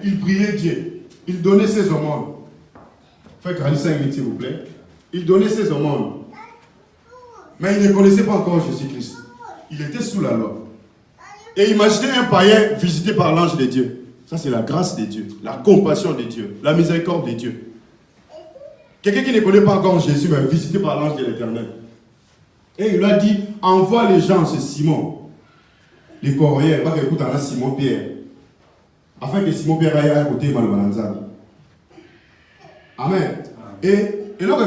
il priait Dieu. Il donnait ses aumônes. Faites rallier 5 minutes, s'il vous plaît. Il donnait ses aumônes. Mais il ne connaissait pas encore Jésus-Christ. Il était sous la loi. Et imaginez un païen visité par l'ange de Dieu. Ça, c'est la grâce de Dieu, la compassion de Dieu, la miséricorde de Dieu. Quelqu'un qui ne connaît pas encore Jésus, mais visité par l'ange de l'Éternel. Et il lui a dit, envoie les gens chez Simon, les Coréens, pas qu'écoute à Simon Pierre, afin que Simon Pierre aille à côté de Malbananzani. Amen. Et donc,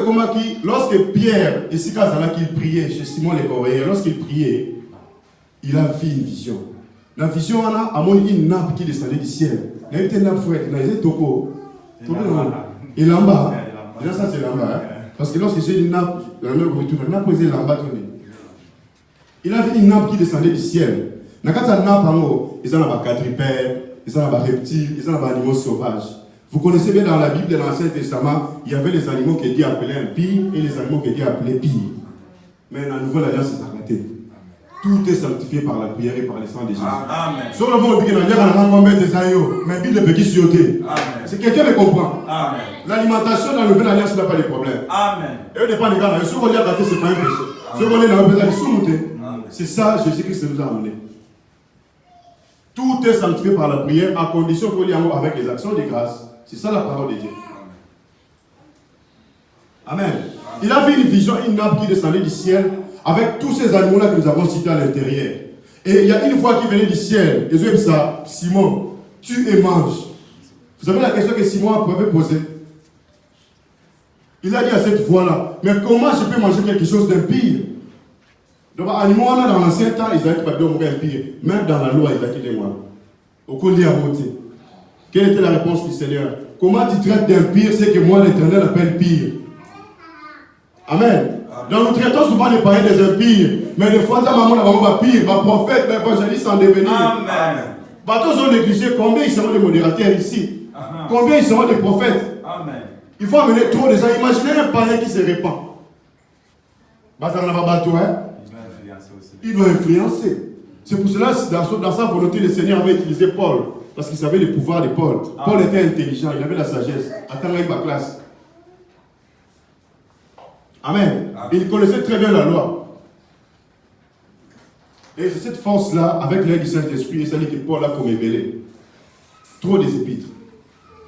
lorsque Pierre, et Sikazala, qu'il priait chez Simon les Coréens, lorsqu'il priait, il a vu une vision. La vision, on a une nappe qui descendait du ciel. Il y a une nappe frère, il y a un toko. Et là-bas, déjà ça c'est là-bas. Parce que lorsque j'ai une nappe, la nappe posée là-bas, il a vu une nappe qui descendait du ciel. Dans cette nappe, ils ont des quadrupèdes, ils ont des reptiles, ils ont des animaux sauvages. Vous connaissez bien dans la Bible de l'Ancien Testament, il y avait les animaux que Dieu appelait impie et les animaux que Dieu appelait pire. Mais dans la Nouvelle Alliance, c'est arrêté. Tout est sanctifié par la prière et par le sang de Jésus. Amen. Sur le monde, il y a mais Bible de petit sioté. C'est quelqu'un qui comprend. L'alimentation dans la Nouvelle Alliance n'a pas de problème. Amen. Et au départ, les gars, ce qu'on a gâté, c'est pas un péché. Ce qu'on a besoin de sous-monter. C'est ça, Jésus-Christ nous a amené. Tout est sanctifié par la prière, à condition qu'on y aille avec les actions de grâce. C'est ça la parole de Dieu. Amen. Il a vu une vision, une nappe qui descendait du ciel, avec tous ces animaux-là que nous avons cités à l'intérieur. Et il y a une voix qui venait du ciel. Et je dis ça, Simon, tue et mange. Vous savez la question que Simon pouvait poser? Il a dit à cette voix-là, mais comment je peux manger quelque chose d'impie? Donc, les animaux, dans l'ancien temps, ils n'avaient pas de mourir impie. Même dans la loi, ils avaient des mois. Au collier à monter. Quelle était la réponse du Seigneur? Comment tu traites d'impire, c'est que moi, l'Éternel appelle pire. Amen. Donc nous traitons souvent les païens des impires, mais des fois, ta maman va pire, ma prophète, ma évangéliste en devenir. Amen. Bateaux ont négligé, combien ils seront des modérateurs ici? Combien ils seront des prophètes? Amen. Il faut amener trop de gens. Imaginez un païen qui se répand. Il doit influencer. C'est pour cela que dans sa volonté, le Seigneur avait utilisé Paul, parce qu'il savait le pouvoir de Paul. Paul était intelligent, il avait la sagesse. Attends, avec ma classe. Amen. Il connaissait très bien la loi. Et c'est cette force-là, avec l'aide du Saint-Esprit, et celle que Paul a comme révélé. Trop des épîtres.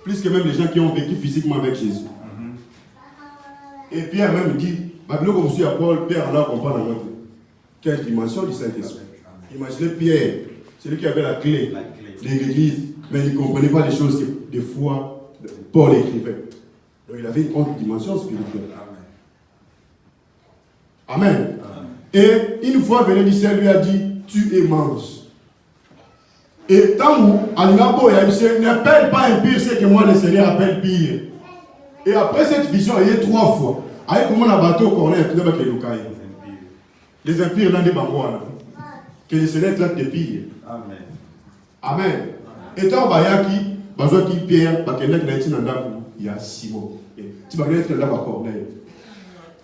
Plus que même les gens qui ont vécu physiquement avec Jésus. Et Pierre même dit, Babylone comme je à Paul, Pierre là comprend la nôtre. Quelle dimension du Saint-Esprit. Imaginez Pierre, celui qui avait la clé de l'église, mais il ne comprenait pas les choses que des fois Paul écrivait. Donc il avait une autre dimension spirituelle. Amen. Et une fois venu du ciel, lui a dit, tue et mange. Et tant que Alinabo et Aïe n'appelle pas impire, c'est que moi le Seigneur appelle pire. Et après cette vision, il y a 3 fois. Avec comment on a bateau qu'on a un peu les impires dans des bambouans. Que le Seigneur traite de pire. Amen. Amen. Et tant Bayaki, Bazo qui Pierre, il y a Simon. Tu vas être là à Corneille.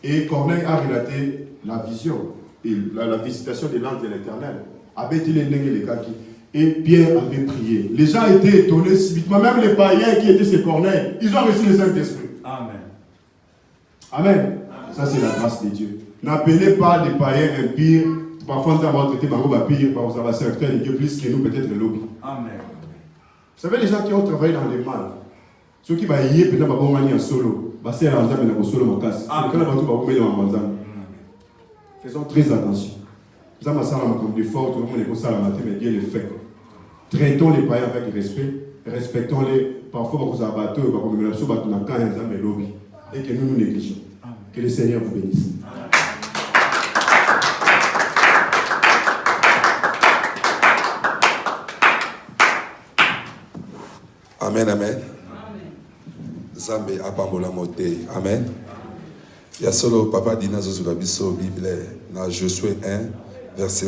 Et Corneille a relaté la vision et la visitation de l'ange de l'Éternel. Et Pierre avait prié. Les gens étaient étonnés subitement, même les païens qui étaient chez Corneille, ils ont reçu le Saint-Esprit. Amen. Amen. Ça, c'est la grâce de Dieu. N'appelez pas des païens impires. Parfois, on va traiter par pire, par va servir de Dieu plus que nous, peut-être le lobby. Amen. Vous savez, les gens qui ont travaillé dans les mal, ceux qui vont y aller, peut-être, en solo. Faisons très attention. Nous avons ça comme des forts, tout le monde est comme ça, mais Dieu le fait. Traitons les païens avec respect, respectons-les. Parfois, nous avons bateau, et que nous nous négligeons. Que le Seigneur vous bénisse. Amen, amen. Zambe apambola mote. Amen. Il y a solo papa dina zozo la biso Bible na Josué 1 verset